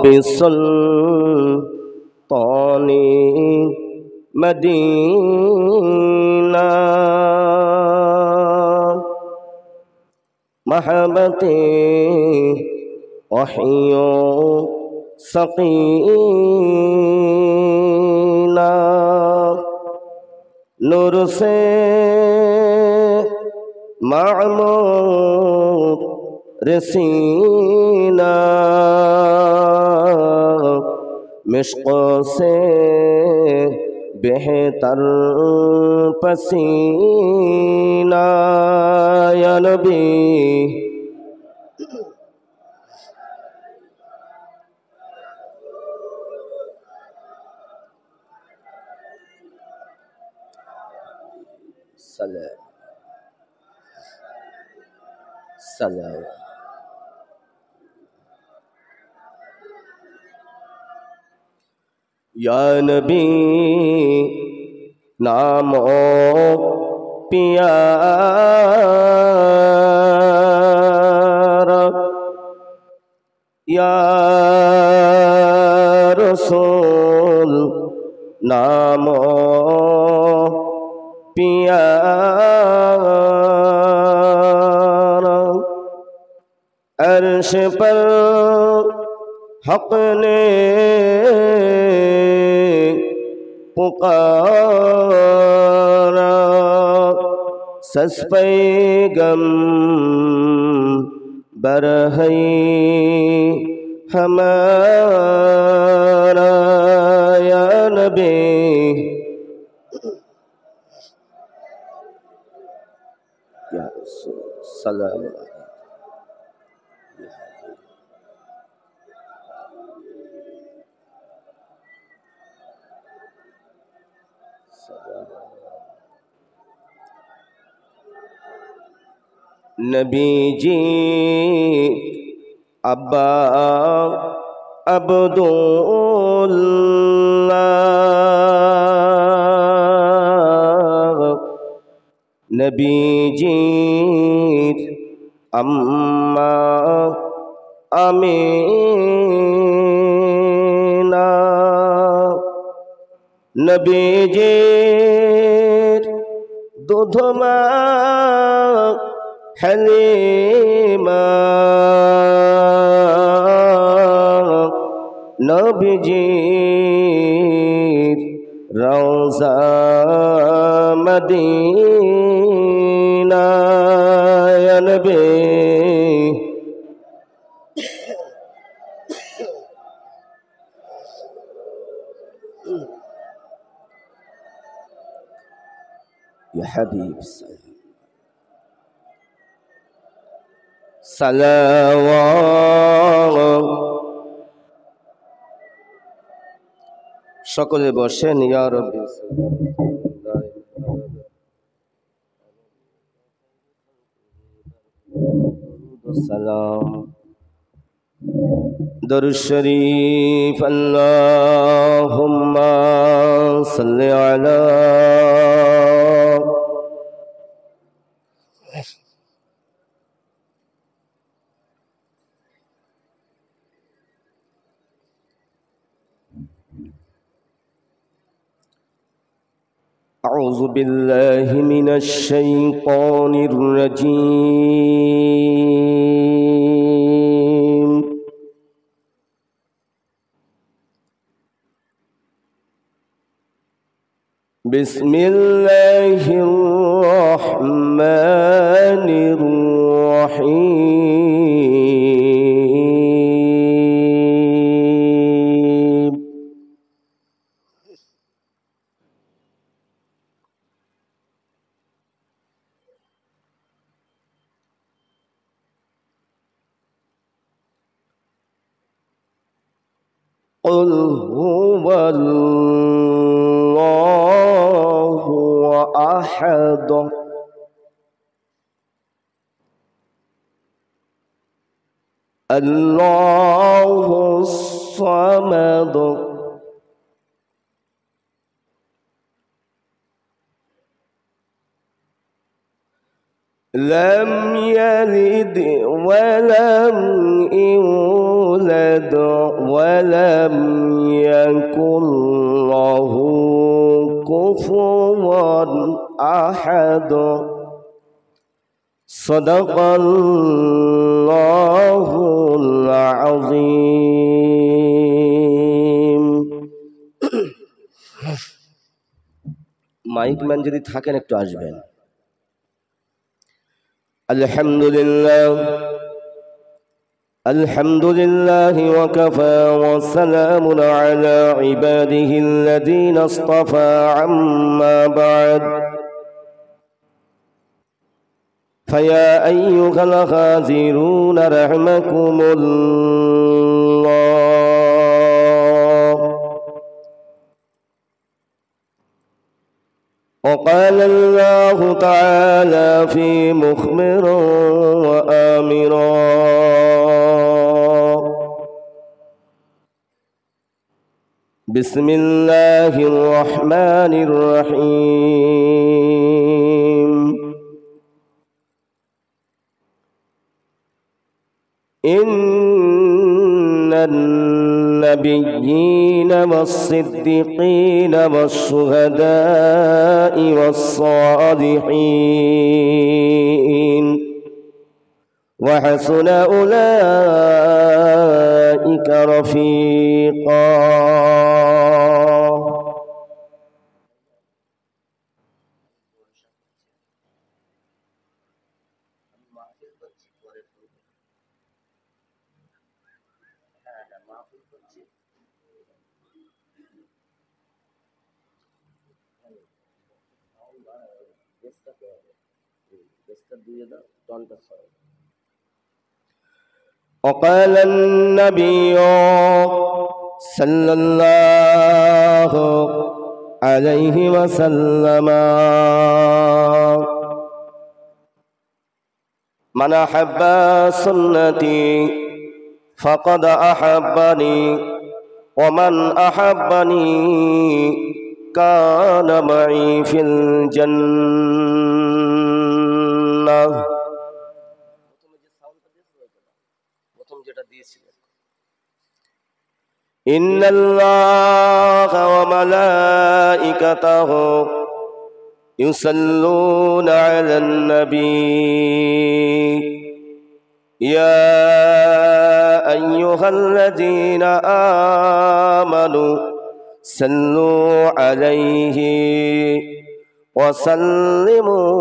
بسلطان مدینہ محبتِ وحی و سقینہ نور سے معمور رسینہ مشق سے بہتر پسینہ یا نبی سلام یا نبی نام پیارا یا رسول نام پیارا عرش پر حق نے پکارا سس پیغم برہی ہمارا یا نبی یا رسول سلام علیکم نبی جی ابا عبداللہ نبی جی اماں آمینہ نبی جی دودھما حلیمہ نبی جی روضہ مدینہ یا نبی یا حبیب صلوات সকলে বসেন ইয়া রাব্বি সালাম দরুদ শরীফ আল্লাহুম্মা সাল্লি আলা أعوذ بالله من الشيطان الرجيم بسم الله الرحمن الرحيم قل هو الله أحد الله الصمد لم يلد ولم يولد يولد ولم يكن له كفوا أحد صدق الله العظيم মাইক ম্যান যদি থাকেন একটু আসবেন আলহামদুলিল্লাহ الحمد لله وكفى وسلام على عباده الذين اصطفى عما بعد فيا أيها الغازرون رحمكم الله وقال الله تعالى في مخبر وآمرا بسم الله الرحمن الرحيم إن النبيين والصديقين والشهداء والصالحين وحسن أولئك رفيقا وقال النبي صلى الله عليه وسلم من أحب سنتي فقد أحبني ومن أحبني كان معي في الجنة إن الله وملائكته يصلون على النبي يا أيها الذين آمنوا صلوا عليه وسلموا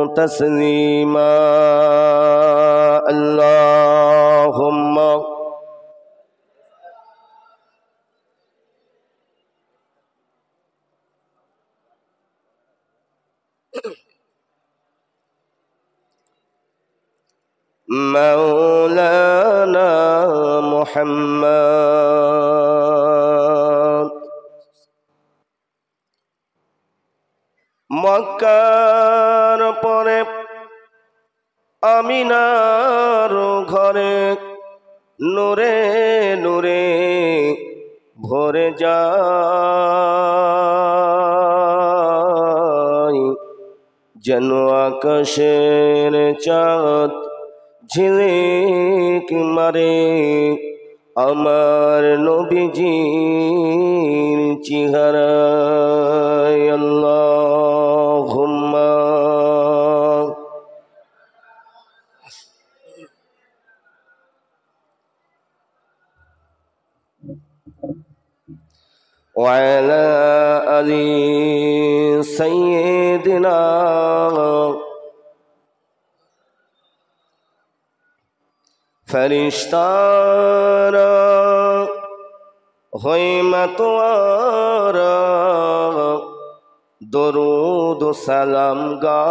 تسليما اللهم مولانا محمد মক্কার পরে আমিনার ঘরে নূরে নূরে ভরে যায় যেন আকাশের চাঁদ ঝিলিক মারে আমার নবীজির চেহারায় আল্লাহুম্মা وعلى آل سيدنا ফেরেশতারা হই মাতোয়ারা দরুদ ও সালাম গায়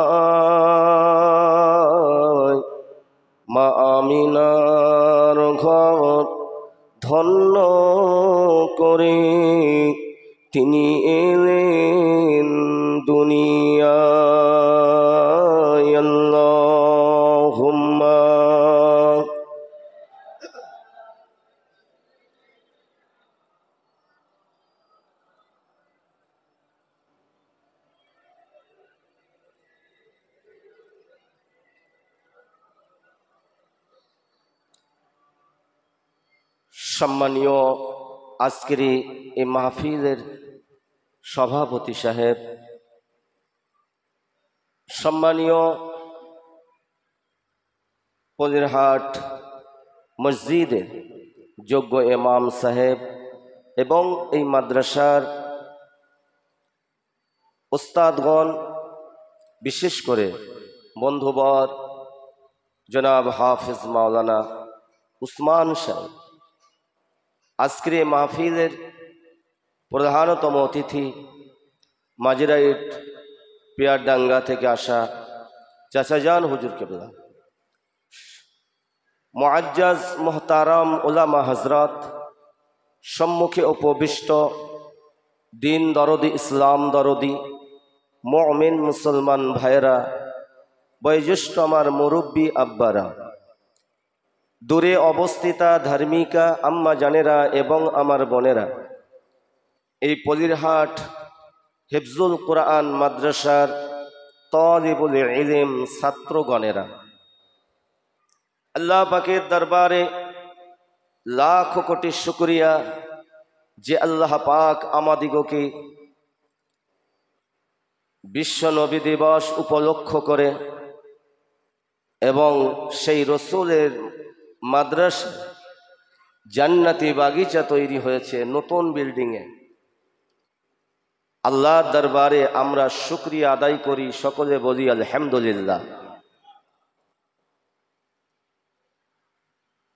মা আমিনার ঘর ধন্য করে তিনি এলেন দুনিয়ায় আল্লাহুম্মা সম্মানীয় আজকের এই মাহফিলের সভাপতি সাহেব, সম্মানীয় পলিরহাট মসজিদের যোগ্য ইমাম সাহেব এবং এই মাদ্রাসার উস্তাদগণ, বিশেষ করে বন্ধুবর জনাব হাফিজ মাওলানা উসমান সাহেব, আজকের এই মাহফিলের প্রধানতম অতিথি, মাজিরাইট পিয়ারডাঙ্গা থেকে আসা চাচাজান হুজুর কেবলা, মুআজ্জাজ মুহতারাম উলামা হজরত, সম্মুখে উপবিষ্ট দিন দরদি, ইসলাম দরদি মুমিন মুসলমান ভাইরা, বয়োজ্যেষ্ঠ আমার মুরব্বী আব্বারা, দূরে অবস্থিতা ধার্মিকা আম্মা জানেরা এবং আমার বোনেরা, এই পলিরহাট হিফজুল কোরআন মাদ্রাসার তালিবুল ইলম ছাত্রগণেরা, আল্লাহ পাকের দরবারে লাখ কোটি শুকরিয়া যে আল্লাহ পাক আমাদিগকে বিশ্ব নবী দিবস উপলক্ষ করে এবং সেই রসুলের মাদ্রাসা জান্নাতি বাগিচা তৈরি হয়েছে নতুন বিল্ডিংয়ে। আল্লাহর দরবারে আমরা শুকরিয়া আদায় করি, সকলে বলি আলহামদুলিল্লাহ।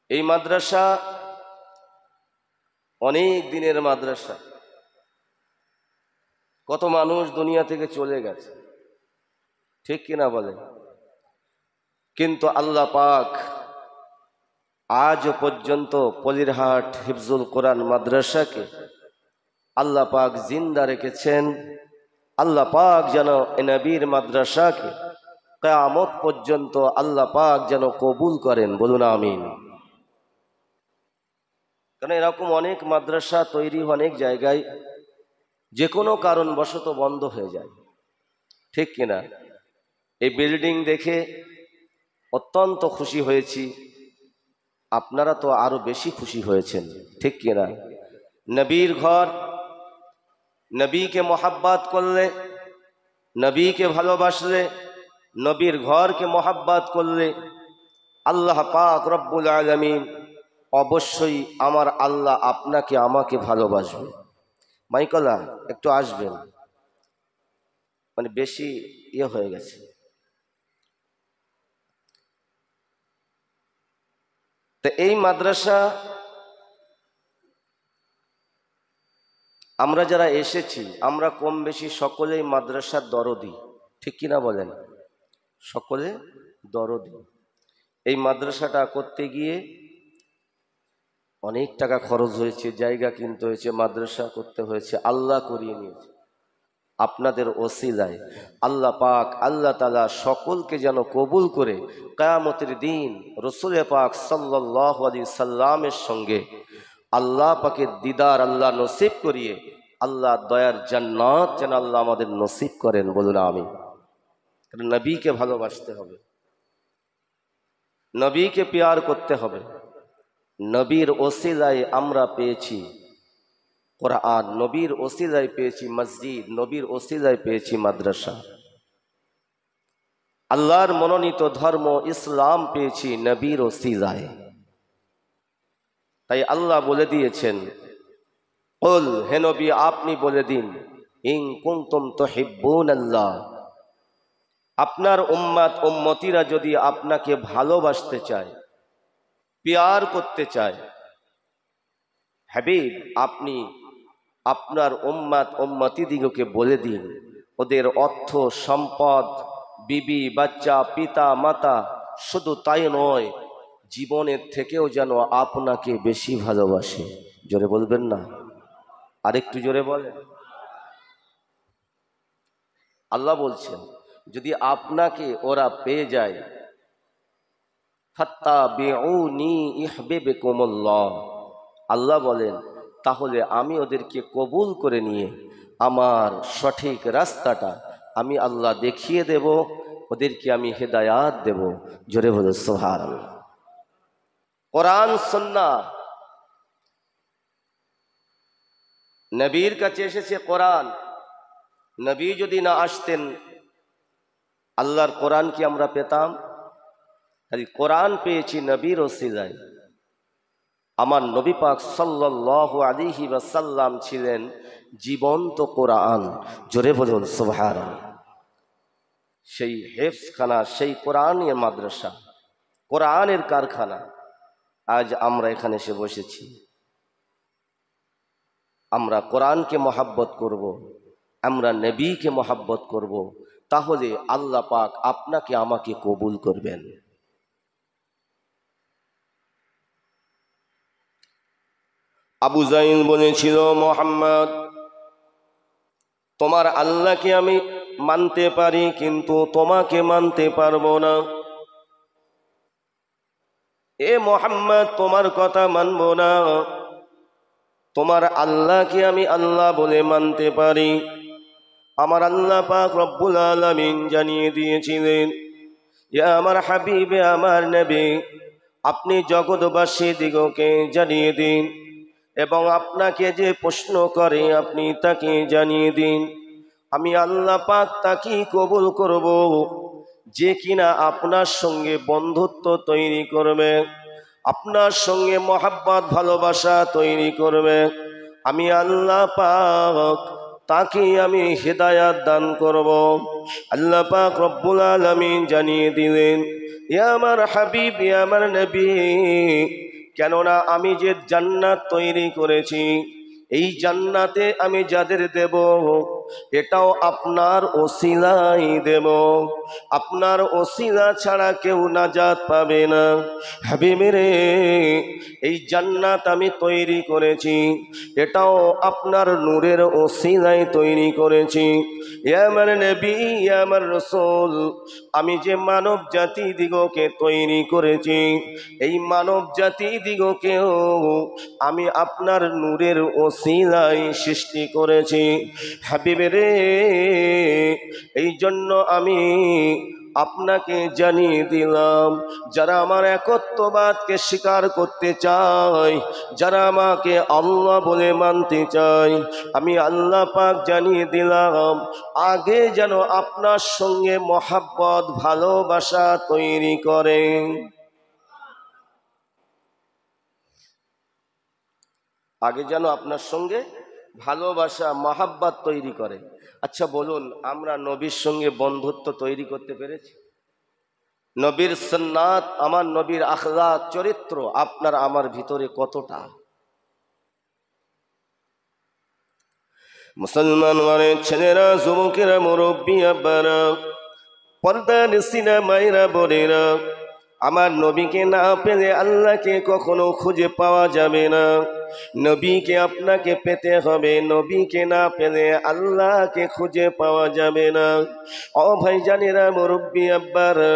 এই মাদ্রাসা অনেক দিনের মাদ্রাসা, কত মানুষ দুনিয়া থেকে চলে গেছে, ঠিক কিনা বলেন? কিন্তু আল্লাহ পাক আজও পর্যন্ত পলিরহাট হিফজুল কোরআন মাদ্রাসাকে আল্লাহ পাক জিন্দা রেখেছেন। আল্লাহ পাক যেন এ নবীর মাদ্রাসাকে কিয়ামত পর্যন্ত আল্লাহ পাক যেন কবুল করেন, বলুন আমিন। কারণ এরকম অনেক মাদ্রাসা তৈরি অনেক জায়গায় যে কোনো কারণবশত বন্ধ হয়ে যায়, ঠিক কিনা? এই বিল্ডিং দেখে অত্যন্ত খুশি হয়েছি, আপনারা তো আরো বেশি খুশি হয়েছেন, ঠিক কিনা? নবীর ঘর, নবীকে মোহাব্বত করলে, নবীকে ভালোবাসলে, নবীর ঘরকে মোহাব্বত করলে আল্লাহ পাক রব্বুল আলামিন অবশ্যই আমার আল্লাহ আপনাকে আমাকে ভালোবাসবে। মাইকলা একটু আসবেন, মানে বেশি ইয়ে হয়ে গেছে। তো এই মাদ্রাসা আমরা যারা এসেছি, আমরা কম বেশি সকলেই মাদ্রাসার দরদি, ঠিক কিনা বলেন? সকলে দরদি। এই মাদ্রাসাটা করতে গিয়ে অনেক টাকা খরচ হয়েছে, জায়গা কিনতে হয়েছে, মাদ্রাসা করতে হয়েছে, আল্লাহ করিয়ে নিয়েছে আপনাদের ওসিলায়। আল্লাহ পাক আল্লাহ তাআলা সকলকে যেন কবুল করে কিয়ামতের দিন রাসূল পাক সাল্লাল্লাহু আলাইহি সাল্লামের সঙ্গে আল্লাহ পাকের দিদার আল্লাহ নসিব করিয়ে আল্লাহ দয়ার জান্নাত যেন আল্লাহ আমাদের নসিব করেন, বলুন আমিন। কারণ নবীকে ভালোবাসতে হবে, নবীকে প্যার করতে হবে। নবীর ওসিলায় আমরা পেয়েছি কোরআন, নবীর ওসিলায় পেয়েছি মসজিদ, নবীর ওসিলায় পেয়েছি মাদ্রাসা। আল্লাহর মনোনীত ধর্ম ইসলাম পেয়েছি নবীর ওসিলায়। তাই আল্লাহ বলে দিয়েছেন, কুল, হে নবী আপনি বলে দিন, ইন কুনতুম তুহিব্বুনাল্লাহ, আপনার উম্মত উম্মতিরা যদি আপনাকে ভালোবাসতে চায়, প্যার করতে চায়, হাবিব আপনি আপনার উম্মত উম্মতিদিগকে বলে দিন, ওদের অর্থ সম্পদ, বিবি বাচ্চা, পিতা মাতা, শুধু তাই নয়, জীবনের থেকেও যেন আপনাকে বেশি ভালোবাসে। জোরে বলবেন না? আরেকটু জোরে বলেন। আল্লাহ বলছেন, যদি আপনাকে ওরা পেয়ে যায়, ফাত্তাবিউনি ইহবিবকুমুল্লাহ, আল্লাহ বলেন তাহলে আমি ওদেরকে কবুল করে নিয়ে আমার সঠিক রাস্তাটা আমি আল্লাহ দেখিয়ে দেব, ওদেরকে আমি হেদায়াত দেব। জোরে বলো সুবহানাল্লাহ। কোরআন সুন্নাহ নবীর কাছে এসেছে কোরআন। নবী যদি না আসতেন আল্লাহর কোরআন কি আমরা পেতাম? খালি কোরআন পেয়েছি নবীর ওসিলায়। আমার নবী পাক সাল্লাল্লাহু আলাইহি ওয়াসাল্লাম ছিলেন জীবন্ত কোরআন। জোরে বলুন সুবহানাল্লাহ। সেই হেফজখানা, সেই কোরআনের মাদ্রাসা, কোরআনের কারখানা, আজ আমরা এখানে এসে বসেছি। আমরা কোরআনকে মহাব্বত করব, আমরা নবীকে মহাব্বত করব, তাহলে আল্লাহ পাক আপনাকে আমাকে কবুল করবেন। আবু জাইল বলেছিল, মোহাম্মদ, তোমার আল্লাহকে আমি মানতে পারি কিন্তু তোমাকে মানতে পারবো না। এ মোহাম্মদ, তোমার কথা মানবো না। তোমার আল্লাহকে আমি আল্লাহ বলে মানতে পারি। আমার আল্লাহ পাক রব্বুল আলামিন জানিয়ে দিয়েছিলেন, ইয়া আমার হাবিবে, আমার নবী, আপনি জগৎবাসী দিগকে জানিয়ে দিন এবং আপনাকে যে প্রশ্ন করে আপনি তাকে জানিয়ে দিন, আমি আল্লাহ পাক তাকেই কবুল করব যে কিনা আপনার সঙ্গে বন্ধুত্ব তৈরি করবে, আপনার সঙ্গে মহাব্বত ভালোবাসা তৈরি করবে। আমি আল্লাহ পাক তাকে আমি হিদায়াত দান করব। আল্লাহ পাক রব্বুল আলামিন জানিয়ে দিলেন, ইয়া আমার হাবিব, ইয়া আমার নবী, কেননা আমি যে জান্নাত তৈরি করেছি, এই জান্নাতে আমি যাদের দেব এটাও আপনার ওসিলাই দেব। আপনার ওসিলা ছাড়া কেউ নাজাত পাবে না। হাবিবে রে, এই জান্নাত আমি তৈরি করেছি, এটাও আপনার নূরের ওসিলাই তৈরি করেছি। ইয়া আমার নবী, ইয়া আমার রাসূল, আমি যে মানব জাতি দিগকে তৈরি করেছি, এই মানব জাতি দিগকেও আমি আপনার নূরের ওসিলাই সৃষ্টি করেছি। হাবিবে রে, এই জন্য আমি আপনাকে জানিয়ে দিলাম, যারা আমার একত্ববাদকে স্বীকার করতে চায়, যারা আমাকে আল্লাহ বলে মানতে চায়, আমি আল্লাহ পাক জানিয়ে দিলাম, আগে যেন আপনার সঙ্গে মহাব্বত ভালোবাসা তৈরি করে। আগে যেন আপনার সঙ্গে ভালোবাসা মহাব্বত তৈরি করে। আচ্ছা বলুন, আমরা নবীর সঙ্গে বন্ধুত্ব তৈরি করতে পেরেছি? নবীর সুন্নাত, আমার নবীর আখলাক চরিত্র আপনার আমার ভিতরে কতটা? মুসলমান ঘরের ছেলেরা, যুবকেরা, মুরব্বী আব্বারা, পর্দার নিসিনা মায়েরা, বোনেরা, আমার নবীকে না পেলে আল্লাহকে কখনো খুঁজে পাওয়া যাবে না। নবীকে আপনাকে পেতে হবে, নবীকে না পেলে আল্লাহকে খুঁজে পাওয়া যাবে না। ও ভাইজানেরা, মুরব্বী আব্বারা,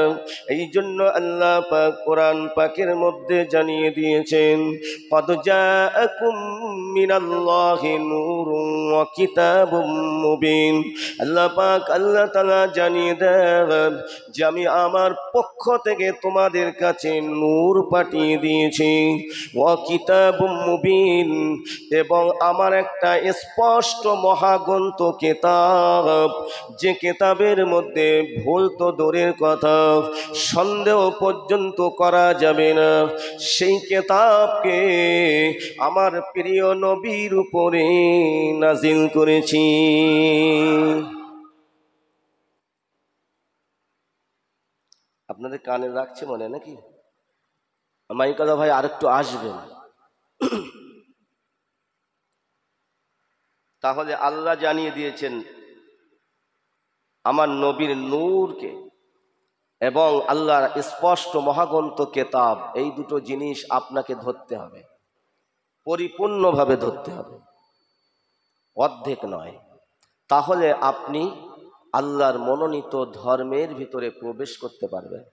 এই জন্য আল্লাহ পাক কোরআন পাকের মধ্যে জানিয়ে দিয়েছেন, কদ জাআকুম মিনাল্লাহি নূরুন ওয়া কিতাবুম মুবিন। আল্লাহ পাক, আল্লাহ তাআলা জানিয়ে দেন যে আমি আমার পক্ষ থেকে তোমাদের কাছে নূর পাঠিয়ে দিয়েছি, ওয়া কিতাবুম মুবিন, এবং আমার একটা স্পষ্ট মহাগ্রন্থ কিতাব, যে কিতাবের মধ্যে ভুল তো দূরের কথা, সন্দেহ পর্যন্ত করা যাবে না। সেই কিতাবকে আমার প্রিয় নবীর উপরে নাজিল করেছি। আপনাদের কানে রাখছে মনে নাকি? মাইকাদা ভাই আরেকটু আসবেন। তাহলে আল্লাহ জানিয়ে দিয়েছেন আমার নবীর নূরকে এবং আল্লাহর স্পষ্ট মহাগ্রন্থ কেতাব, এই দুটো জিনিস আপনাকে ধরতে হবে, পরিপূর্ণভাবে ধরতে হবে, অর্ধেক নয়। তাহলে আপনি আল্লাহর মনোনীত ধর্মের ভিতরে প্রবেশ করতে পারবেন।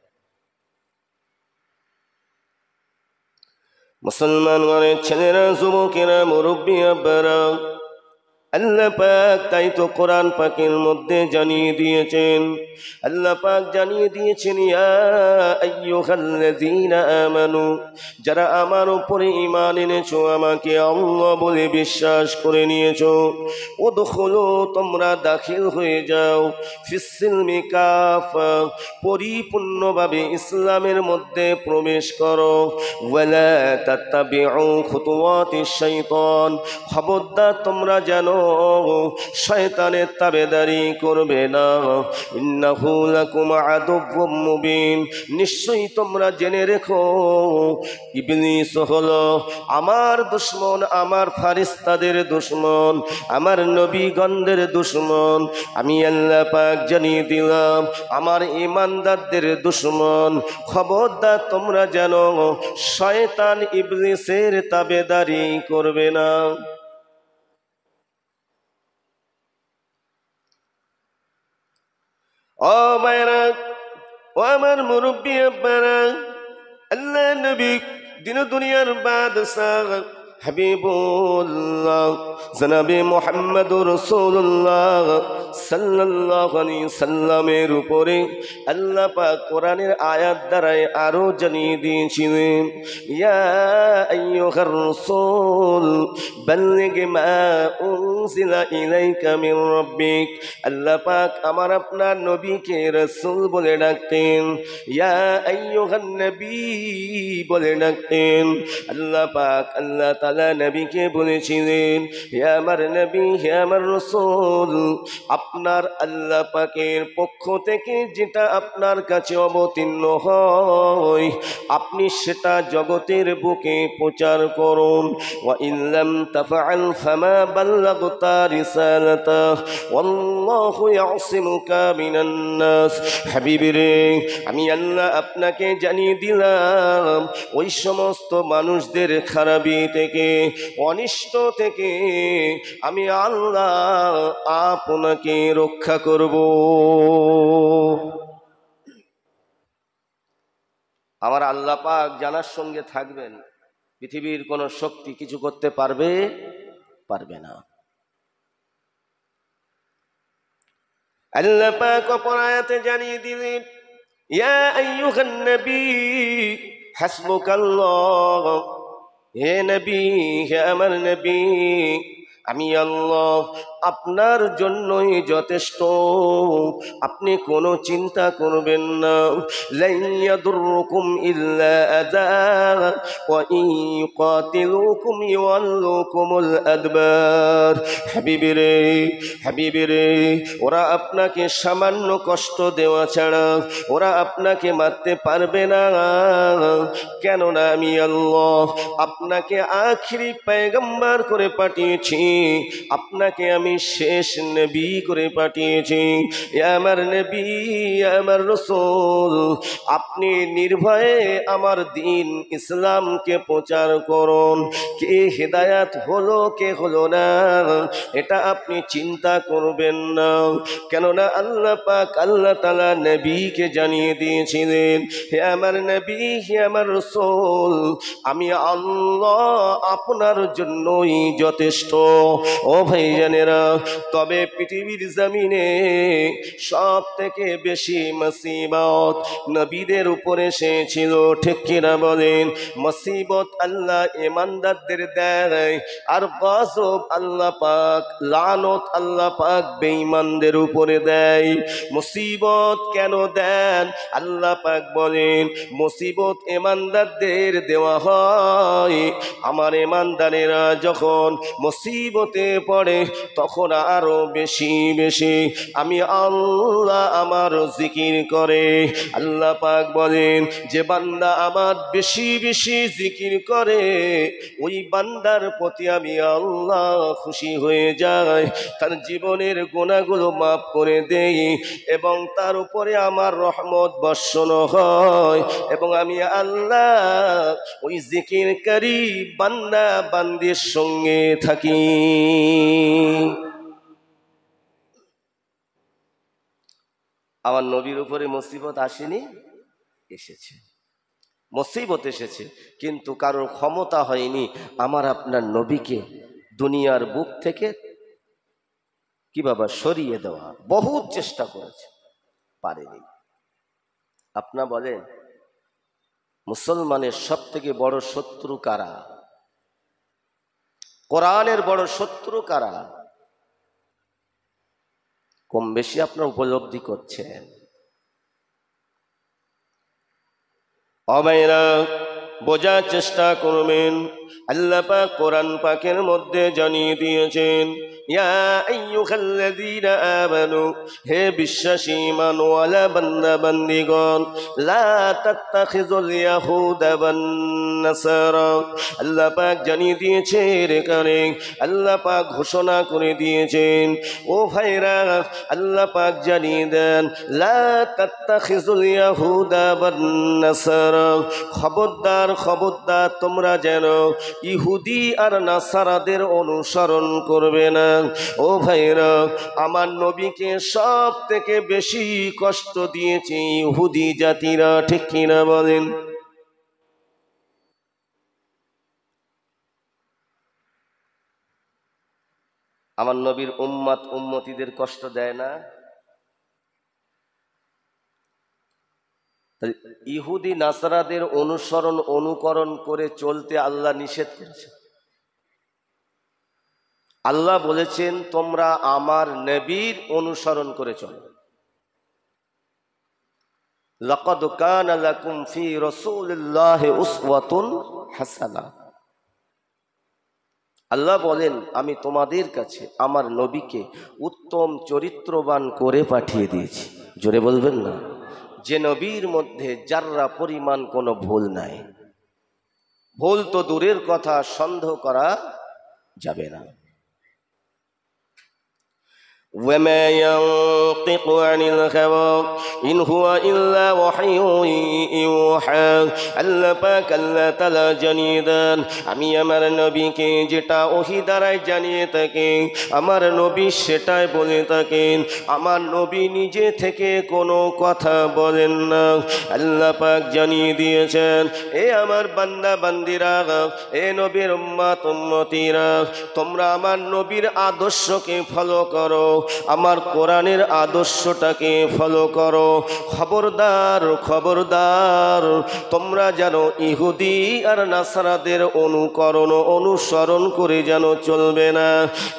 মুসলমান ঘরের ছেলেরা, যুবকেরা, মুরব্বী আব্বারা, আল্লাহ পাক তাই তো কোরআন পাকের মধ্যে জানিয়ে দিয়েছেন, আল্লাহ পাক জানিয়ে দিয়েছেন, ইয়া আইয়ুহাল্লাযীনা আমানু, যারা আমার উপরে ঈমান এনেছো, আমাকে আল্লাহ বলে বিশ্বাস করে নিয়েছো, উদখুলু, তোমরা দাখিল হয়ে যাও, ফিস-সিলমি কাফা, পরিপূর্ণভাবে ইসলামের মধ্যে প্রবেশ করো, ওয়ালা তাত্তাবিউ খুতুওয়াতিশ শাইতান, খবরদার তোমরা যেন শয়তানের তাবেদারি করবে না, ইন্নাহু লাকুম আদুউম মুবিন, নিশ্চয়ই তোমরা জেনে রেখো ইবলিস হলো আমার দুশমন, আমার ফারিস্তাদের দুশমন, আমার নবীগণদের দুশমন। আমি আল্লাহ পাক জানিয়ে দিলাম আমার ঈমানদারদের দুশমন। খবরদার তোমরা যেন শয়তান ইবলিসের তাবেদারি করবে না। ও ভাইরা, ও আমার মুরব্বী আব্বারা, আল্লাহ নবী দিন দুনিয়ার বাদশাহ হাবিবুল্লাহ জনাবে মুহাম্মদুর রাসূলুল্লাহ সাল্লাল্লাহু আলাইহি সাল্লামের উপরে আল্লাহ পাক কোরআনের আয়াত দ্বারাই আরো জানিয়ে দিয়েছিলেন, ইয়া আইয়ুহার রাসূল বাল্লিগ মা উনজিলা ইলাইকা মির রাব্বিক। আল্লাহ পাক আমার আপনার নবীকে রাসূল বলে ডাকতেন, ইয়া আইয়ুহান নবী বলে ডাকতেন। আল্লাহ পাক আল্লাহ তাআলা নবীকে বলেছিলেন, হে আমার নবী, হে আমার রাসূল, আপনার আল্লাহ পাকের পক্ষ থেকে যেটা আপনার কাছে অবতীর্ণ হয় আপনি সেটা জগতের বুকে প্রচার করুন। ওয়া ইল্লাম তাফআল ফামা বাল্লাগতা রিসালাতা ওয়াল্লাহু ইয়াসিমুকা মিনান নাস। হাবিবিরে, আমি আল্লাহ আপনাকে জানিয়ে দিলাম ওই সমস্ত মানুষদের খারাপি থেকে, অনিষ্ট থেকে আমি আল্লাহ আপনাকে রক্ষা করব। আমার আল্লাহ পাক জানার সঙ্গে থাকবেন, পৃথিবীর কোন শক্তি কিছু করতে পারবে পারবে না। আল্লাহ পাক অপর আয়াতে জানিয়ে দিলেন, ইয়া আইয়ুহান নবী হাসবুকাল্লাহ, হে নবী, হে আমার নবী, আমি আল্লাহ আপনার জন্যই যথেষ্ট, আপনি কোনো চিন্তা করবেন না। লা ইয়াদুররুকুম ইল্লা আযা ওয়া ইন ইউকাতিলুকুম ইউওয়াল্লুকুমুল আদবার। হাবিবিরে, হাবিবিরে, ওরা আপনাকে সামান্য কষ্ট দেওয়া ছাড়া ওরা আপনাকে মারতে পারবে না, কেননা আমি আল্লাহ আপনাকে আখিরি পয়গম্বর করে পাঠিয়েছি, আপনাকে আমি শেষ নবী করে পাঠিয়েছি। আমার নবী, আমার রাসূল, আপনি নির্ভয়ে আমার দিন ইসলামকে প্রচার করুন। কে হেদায়াত হলো কে হলো না এটা আপনি চিন্তা করবেন না, কেননা আল্লাহ পাক আল্লাহ তাআলা নবীকে জানিয়ে দিয়েছিলেন, হে আমার নবী, হে আমার রাসূল, আমি আল্লাহ আপনার জন্যই যথেষ্ট। ও ভাইজানেরা, তবে পৃথিবীর জমিনে সব থেকে বেশি মুসিবত নবীদের উপরে এসেছিল, ঠিক কিনা বলেন? মুসিবত আল্লাহ ঈমানদারদের দেয়, আর গজব আল্লাহ পাক, লানত আল্লাহ পাক বেঈমানদের উপরে দেয়। মুসিবত কেন দেন? আল্লাহ পাক বলেন, মুসিবত ঈমানদারদের দেওয়া হয়, আমার ঈমানদারেরা যখন মুসিবতে পড়ে তখন আরো বেশি বেশি আমি আল্লাহ আমার জিকির করে। আল্লাহ পাক বলেন, যে বান্দা আমার বেশি বেশি জিকির করে ওই বান্দার প্রতি আমি আল্লাহ খুশি হয়ে যাই, তার জীবনের গুনাহগুলো মাফ করে দেই এবং তার উপরে আমার রহমত বর্ষণ হয়, এবং আমি আল্লাহ ওই জিকিরকারী বান্দা বান্দির সঙ্গে থাকি। আমার নবীর উপরে মুসিবত আসেনি? এসেছে, মুসিবত এসেছে, কিন্তু কারোর ক্ষমতা হয়নি আমার আপনার নবীকে দুনিয়ার বুক থেকে কি বাবা সরিয়ে দেওয়া, বহুত চেষ্টা করেছে, পারেনি। আপনারা বলেন মুসলমানের সব থেকে বড় শত্রু কারা? কোরআনের বড় শত্রু কারা? কম বেশি আপনারা উপলব্ধি করছেন? অবাইরা বোঝার চেষ্টা করবেন। আল্লাহ পাক কোরআন পাকের মধ্যে জানিয়ে দিয়েছেন, ইয়া আইয়ুহাল্লাযীনা আমানু, হে বিশ্বাসী ঈমানওয়ালা বান্দা বান্দিগণ, লা তাত্তাখিযুল ইয়াহুদা ওয়ান নাসারা। আল্লাহ পাক জানিয়ে দিয়েছেন, এখানে আল্লাহ পাক ঘোষণা করে দিয়েছেন, ও ভাইরা আল্লাহ পাক জানিয়ে দেন, লা তাত্তাখিযুল ইয়াহুদা ওয়ান নাসারা, খবরদার খবরদার তোমরা যেন ইহুদি আর নাসারাদের অনুসরণ করবে না। ও ভাইরা, আমার নবীকে সব থেকে বেশি কষ্ট দিয়েছে ইহুদি জাতিরা, ঠিক কিনা বলেন? আমার নবীর উম্মত উম্মতিদের কষ্ট দেয় না? ইহুদি নাসারাদের অনুসরণ অনুকরণ করে চলতে আল্লাহ নিষেধ করেছে। আল্লাহ বলেছেন তোমরা আমার নবীর অনুসরণ করে চলো। লাকাদ কানা লাকুম ফি রাসূলিল্লাহি উসওয়াতুন হাসানাহ। আল্লাহ বলেন আমি তোমাদের কাছে আমার নবীকে উত্তম চরিত্রবান করে পাঠিয়ে দিয়েছি। জোরে বলবেন না? যে নবীর মধ্যে যাররা পরিমাণ কোনো ভুল নাই। ভুল তো দূরের কথা, সন্দেহ করা যাবে না। وما ينطق عن الهوى إن هو إلا وحي يوحى। আল্লাহ পাক আল্লাহ তাআলা জানিয়ে দেন, আমি আমার নবীকে যেটা ওহী দ্বারাই জানিয়ে থাকি, আমার নবী সেটাই বলে থাকেন। আমার নবী নিজে থেকে কোনো কথা বলেন না। আল্লাহ পাক জানিয়ে দিয়েছেন, এ আমার বান্দা বান্দিরা, এ নবীর উম্মত উম্মতিরা, তোমরা আমার নবীর আদর্শকে ফলো করো, আমার কোরআনের আদর্শটাকে ফলো করো। খবরদার খবরদার তোমরা যেন ইহুদি আর নাসারাদের অনুসরণ করে যেন চলবে না।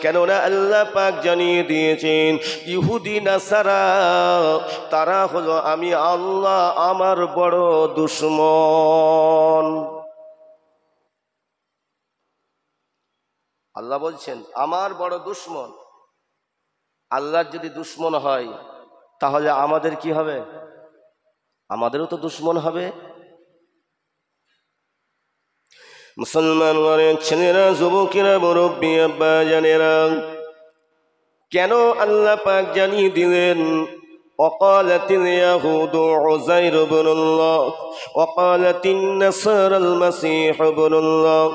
কেননা আল্লাহ পাক জানিয়ে দিয়েছেন ইহুদি নাসারা তারা হলো আমি আল্লাহ আমার বড় দুশমন। আল্লাহ বলছেন আমার বড় দুশমন। আল্লাহর যদি দুশমন হয় তাহলে আমাদের কি হবে? আমাদেরও তো দুশমন হবে। মুসলমান ঘরের ছেলেরা, যুবকেরা, মুরব্বী আব্বা জানেরা, কেন আল্লাহ পাক জানিয়ে দিলেন وقالت اليهود عزير بن الله وقالت النصارى المسيح ابن الله।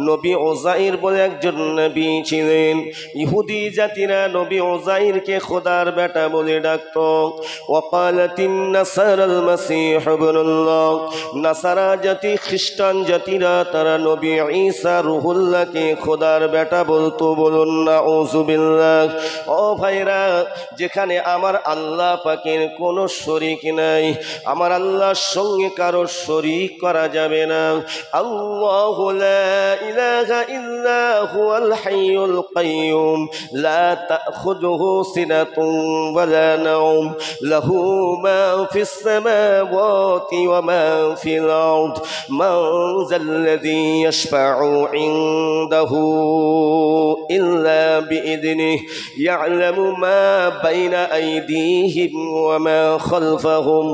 নবী উজাইর বলে একজন নবী ছিলেন। ইহুদি জাতিরা নবী উজাইরকে খোদার বেটা বলে ডাকত। وقالت النصارى المسيح ابن الله। নাসারা জাতি খ্রিস্টান জাতিরা তারা নবী ঈসা রুহুল্লাহকে খোদার বেটা বলতো। বলুন নাউযুবিল্লাহ। ও ভাইরা, যেখানে আমার আল্লাহ পাকের কোনো শরীক নাই, আমার আল্লাহর সঙ্গে কারো শরীক করা যাবে না। আল্লাহু লা ইলাহা ইল্লা হুয়াল হাইয়ুল কাইয়ুম লা তাখুযুহু সিনাতুন ওয়ালা নাওম লাহু মা ফিস সামাওয়াতি ওয়া মা ফিল আরদ মান যাল্লাযী ইয়াশফাউ ইনদাহু ইল্লা বিইذনিহি ইয়ালামু মা বাইনা আইদিহিম ওয়া মা খালফাহুম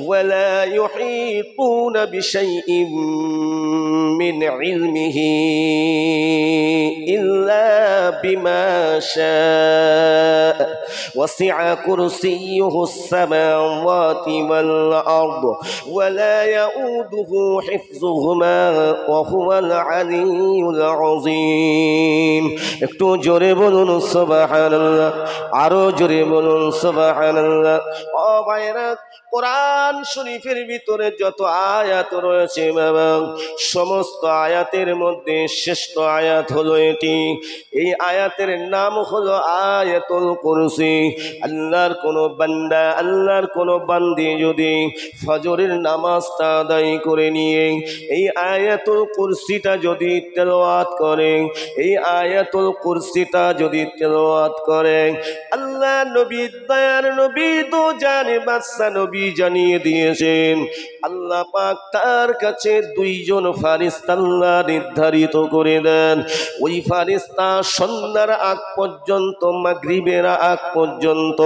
ওয়া লা ইউহীতুনা বিশাইইন মিন ইলমিহি ইল্লা বিমা শাআ ওয়াসি'a কুরসিয়্যুহুস সামাওয়াতি ওয়াল আরদ ওয়া লা ইয়াউদুহু হিফযুহুমা ওয়া হুয়াল আলিয়্যুল আযীম। একটু জোরে বলুন সুবহানাল্লাহ, আরো জোরে বলুন সুবহানাল্লাহ। ও ভাইরা, কোরআন শরীফের ভিতরে যত আয়াত রয়েছে বাবা, সমস্ত আয়াতের মধ্যে শ্রেষ্ঠ আয়াত হলো এটি। এই আয়াতের নাম হলো আয়াতুল কুরসি আল্লাহর কোন বান্দা আল্লাহর কোন বান্দি যদি ফজরের নামাজটা আদায় করে নিয়ে এই আয়াতুল কুরসিটা যদি তেলাওয়াত করে এই আয়াতুল কুরসিটা যদি তেলাওয়াত করে আল্লাহ নবী দয়ার নবী তো জানে বাদশা নবী জানিয়ে দিয়েছেন আল্লাহ পাক তার কাছে দুইজন ফারিস্তা আল্লাহ নির্ধারিত করে দেন ওই ফারিস্তা সন্ধ্যার আগ পর্যন্ত মাগরিবের আগ পর্যন্ত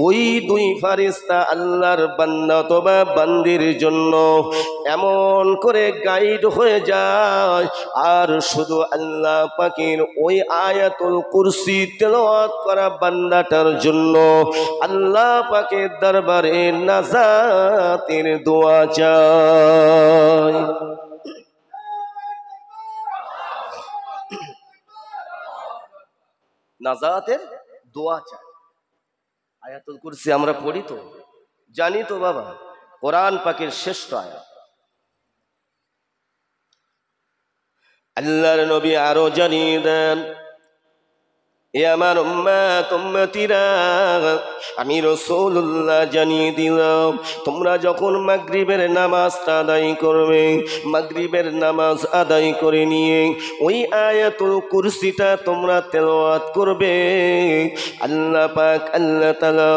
ওই দুই ফারিস্তা আল্লাহর বান্দা অথবা বান্দির জন্য এমন করে গাইড হয়ে যায় আর শুধু আল্লাহ পাকের ওই আয়াতুল কুরসি তেলাওয়াত করা বান্দাটার জন্য আল্লাহ পাকের দরবারে নাজাতের দোয়া চায় নাজাতের দোয়া চায় আয়াতুল কুরসি আমরা পড়ি তো জানি তো বাবা কোরআন পাকের শ্রেষ্ঠ আয়াত আল্লাহর নবী আরো জানিয়ে দেন এ আমার উম্মত উম্মতিরা আমি রাসূলুল্লাহ জানিয়ে দিলাম তোমরা যখন মাগরিবের নামাজটা আদায় করবে মাগরিবের নামাজ আদায় করে নিয়ে ওই আয়াতুল কুরসিটা তোমরা তেলাওয়াত করবে আল্লাহ পাক আল্লাহ তাআলা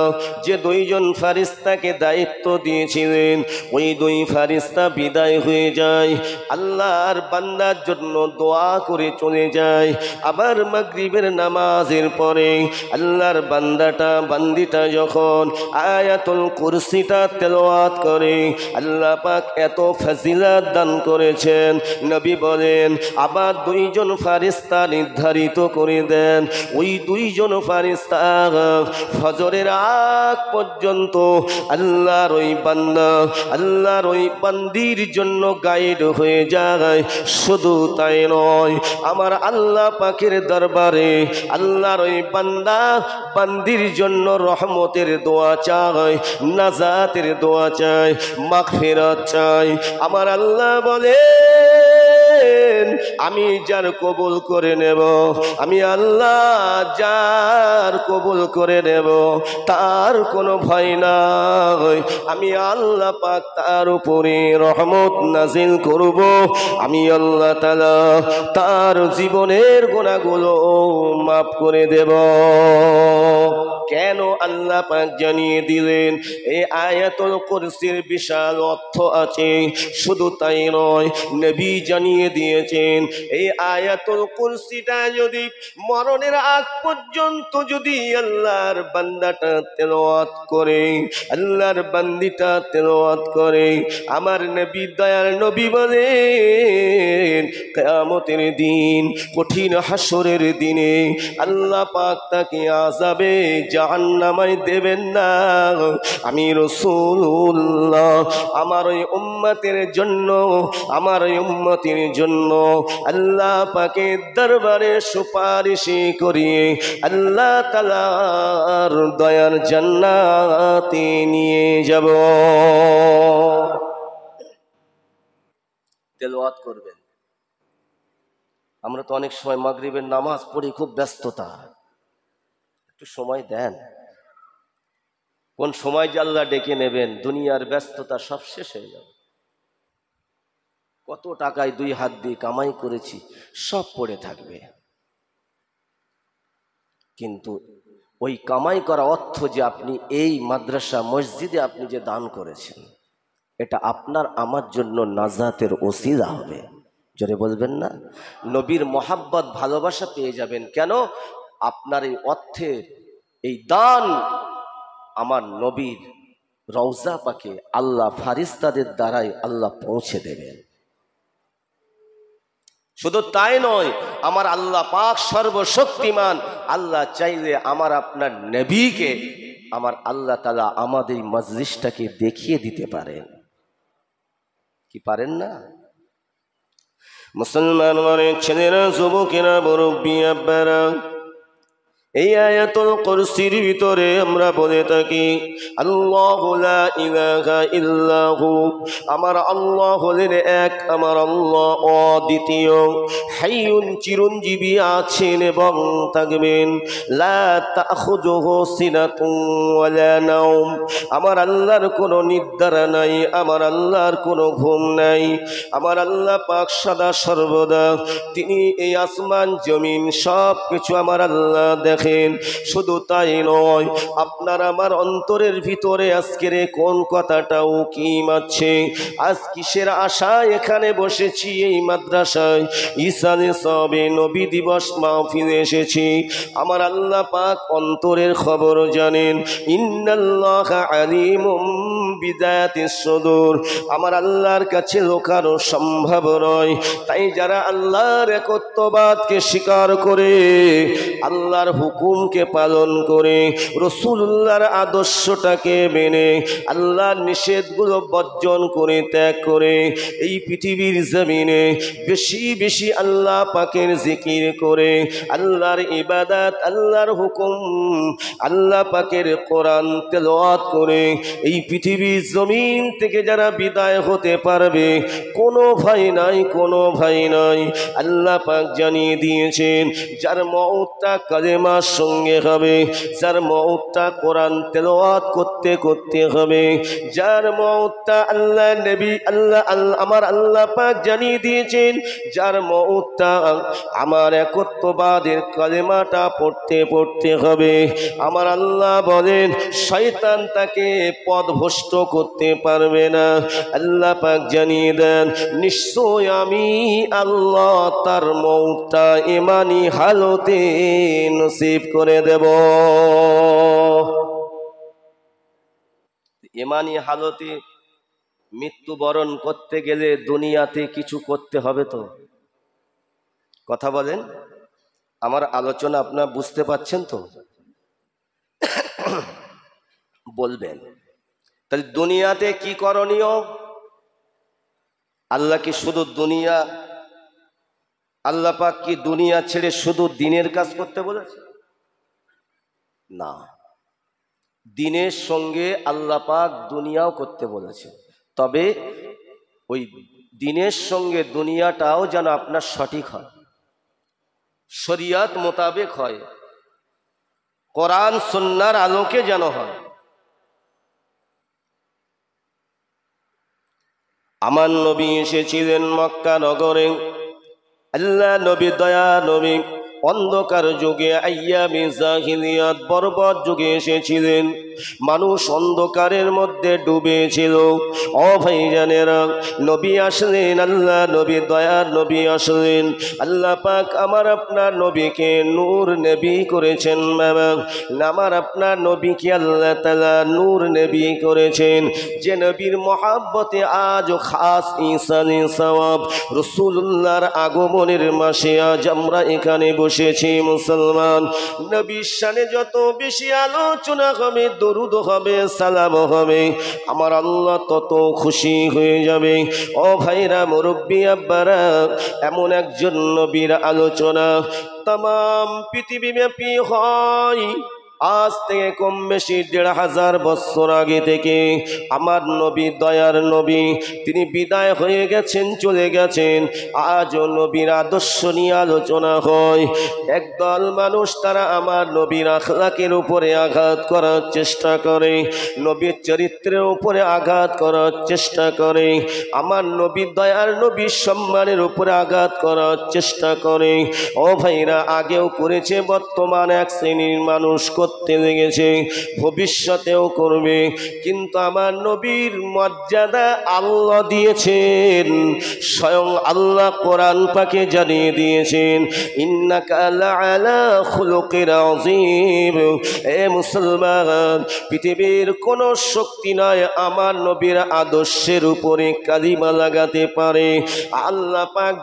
যে দুইজন ফারিস্তাকে দায়িত্ব দিয়েছিলেন ওই দুই ফারিস্তা বিদায় হয়ে যায় আল্লাহর বান্দার জন্য দোয়া করে চলে যায় আবার মাগরিবের নামাজ পরে আল্লাহর বান্দিটা যখন আয়াতুল কুরসিটা তেলাওয়াত করে আল্লাহ পাক এত ফজিলত দান করেছেন নবী বলেন আবার দুইজন ফারিস্তা নির্ধারিত করে দেন ওই দুইজন ফারিস্তা ফজরের আগ পর্যন্ত আল্লাহর ওই বান্দা আল্লাহর ওই বান্দির জন্য গাইড হয়ে যায় শুধু তাই নয় আমার আল্লাহ পাকের দরবারে আল্লাহর ওই বান্দা বান্দির জন্য রহমতের দোয়া চায় নাজাতের দোয়া চায় মাগফিরাত চায় আমার আল্লাহ বলেন আমি যার কবুল করে নেব আমি আল্লাহ যার কবুল করে নেব তার কোনো ভয় নাই আমি আল্লাহ পাক তার উপরে রহমত নাজিল করব আমি আল্লাহ তাআলা তার জীবনের গুনাহগুলো মাফ করে দেব কেন আল্লাহ পাক জানিয়ে দিলেন এই আয়াতুল কুরসির বিশাল অর্থ আছে শুধু তাই নয় নবী জানিয়ে দিয়েছেন এই আয়াতুল কুরসিটা যদি মরণের আগ পর্যন্ত যদি আল্লাহর বান্দাটা তেলাওয়াত করে আল্লাহর বান্দিটা তেলাওয়াত করে আমার নবী দয়াল নবী বলেন কিয়ামতের দিন কঠিন হাসরের দিনে আল্লাহ পাক তাকে আযাবে জাহান্নামায় দেবেন না আমি রাসূলুল্লাহ আমার ওই উম্মতের জন্য আমার ওই উম্মতের জন্য আল্লাহ পাকের দরবারে সুপারিশ করিয়ে আল্লাহ তাআলার দয়ার জান্নাতে নিয়ে যাব তেলাওয়াত করবেন আমরা তো অনেক সময় মাগরিবের নামাজ পড়ি খুব ব্যস্ততা একটু সময় দেন কোন সময় যে আল্লাহ ডেকে নেবেন দুনিয়ার ব্যস্ততা সব শেষ হয়ে যাবে কত টাকায় দুই হাত দিয়ে কামাই করেছি সব পড়ে থাকবে কিন্তু ওই কামাই করা অর্থ যে আপনি এই মাদ্রাসা মসজিদে আপনি যে দান করেছেন এটা আপনার আমার জন্য নাজাতের ওসিলা হবে জোরে বলবেন না নবীর মোহাব্বত ভালোবাসা পেয়ে যাবেন কেন আপনার এই অর্থের এই দান আমার নবীর রওজা পাকে আল্লাহ ফারিস্তাদের দ্বারাই আল্লাহ পৌঁছে দেবেন শুধু তাই নয় আমার আল্লাহ পাক সর্বশক্তিমান আল্লাহ চাইলে আমার আপনার নবীকে আমার আল্লাহ তাআলা আমাদের মজলিসটাকে দেখিয়ে দিতে পারেন কি পারেন না মুসলমান মানে ছেলেরা যুবকেরা মুরব্বী আব্বারা এই আয়াতুল কুরসির ভিতরে আমরা বলে থাকি আল্লাহু লা ইলাহা ইল্লাহু, আমার আল্লাহ হলেন এক, আমার আল্লাহ অদ্বিতীয়, হাইয়ুন চিরঞ্জীবী আছেন এবং থাকবেন, লা তাখুযুহু সিনাতুন ওয়ালা নাওম, আমার আল্লাহর কোনো নিদ্রা নাই, আমার আল্লাহর কোনো ঘুম নাই। আমার আল্লাহ পাক সদা সর্বদা তিনি এই আসমান জমিন সব কিছু আমার আল্লাহ দেখেন। শুধু তাই নয়, আপনার আমার অন্তরের ভিতরে আজকের কোন কথাটা উকি মারছে, আজ কিসের আশায় এখানে বসেছি এই মাদ্রাসায় ঈসানে সবে নবী দিবস মাহফিলে এসেছি, আমার আল্লাহ পাক অন্তরের খবর জানেন। ইন্নাল্লাহা আলিমুম বিযাতিস সুদূর, আমার আল্লাহর কাছে লুকানো সম্ভব নয়। তাই যারা আল্লাহর একত্ববাদকে স্বীকার করে, আল্লাহর হুকুমকে পালন করে, রাসূলুল্লাহর আদর্শটাকে মেনে, আল্লাহর নিষেধগুলো বর্জন করে ত্যাগ করে এই পৃথিবীর জমিনে বেশি বেশি আল্লাহ পাকের জিকির করে, আল্লাহর ইবাদত, আল্লাহর হুকুম, আল্লাহ পাকের কোরআন তেলাওয়াত করে এই পৃথিবীর জমিন থেকে যারা বিদায় হতে পারবে, কোনো ভয় নাই, কোনো ভয় নাই। আল্লাহ পাক জানিয়ে দিয়েছেন যার মওতটা কালেমার সঙ্গে হবে, যার মওতটা কোরআন তেলাওয়াত করতে করতে হবে, যার মওতটা আল্লাহ নবী আল্লাহ আমার আল্লাহ পাক জানিয়ে দিয়েছেন যার মওতটা আমার একত্ববাদের কালেমাটা পড়তে পড়তে হবে, আমার আল্লাহ বলেন শয়তান তাকে পথভ্রষ্ট করতে পারবে না। আল্লাহ পাক জানিয়ে দেন নিশ্চয় আমি আল্লাহ তার মওতটা ইমানি হালতে নসিব করে দেব। ইমানি হালতে মৃত্যুবরণ করতে গেলে দুনিয়াতে কিছু করতে হবে তো, কথা বলেন, আমার আলোচনা আপনারা বুঝতে পাচ্ছেন তো? বলবেন তাহলে দুনিয়াতে কি করণীয়? আল্লাহ কি শুধু দুনিয়া, আল্লাহ পাক কি দুনিয়া ছেড়ে শুধু দিনের কাজ করতে বলেছে? না, দিনের সঙ্গে আল্লাহ পাক দুনিয়াও করতে বলেছে, তবে ওই দিনের সঙ্গে দুনিয়াটাও যেন আপনার সঠিক হয়, শরিয়াত মোতাবেক হয়, কোরআন সুন্নাহর আলোকে যেন হয়। আমার নবী এসেছিলেন মক্কা নগরে, আল্লাহ নবী দয়া নবী অন্ধকার যুগে আইয়ামে জাহিলিয়াত বর্বর যুগে এসেছিলেন, মানুষ অন্ধকারের মধ্যে ডুবেছিল। ও ভাইজানেরা, নবী আসলেন, আল্লাহ নবী দয়ার নবী আসলেন, আল্লাহ পাক আমার আপনার নবীকে নূর নবী করেছেন। বাবা, আমার আপনার নবীকে আল্লাহ তাআলা নূর নবী করেছেন, যে নবীর মহাব্বতে আজ খাস ঈসানে সওয়াব রাসূলুল্লাহর আগমনের মাসে আজ আমরা এখানে বসেছি মুসলমান। নবীর শানে যত বেশি আলোচনা হবে, দরুদ হবে, সালাম হবে, আমার আল্লাহ তত খুশি হয়ে যাবে। ও ভাইরা, মুরব্বী আব্বারা, এমন একজন নবীর আলোচনা তাম পৃথিবীব্যাপী হয়। আজ থেকে কম বেশি ১৫০০ বছর আগে থেকে আমার নবী দয়ার নবী তিনি বিদায় হয়ে গেছেন, চলে গেছেন। আজও নবীর আদর্শ নিয়ে আলোচনা হয়। একদল মানুষ তারা আমার নবীর আখলাকের উপরে আঘাত করার চেষ্টা করে, নবীর চরিত্রের উপরে আঘাত করার চেষ্টা করে, আমার নবীর দয়ার নবীর সম্মানের উপরে আঘাত করার চেষ্টা করে। ও ভাইরা, আগেও করেছে, বর্তমান এক শ্রেণীর মানুষ করতে লেগেছে, ভবিষ্যতেও করবে। কিন্তু আমার নবীর মর্যাদা আল্লাহ দিয়েছেন, স্বয়ং আল্লাহ কোরআন পাকে জানিয়ে দিয়েছেন ইন্নাকা লাআলা খুলুকিন আযীম। এ মুসলমান, পৃথিবীর কোনো শক্তি নয় আমার নবীর আদর্শের উপরে কালিমা লাগাতে পারে। আল্লাহ পাক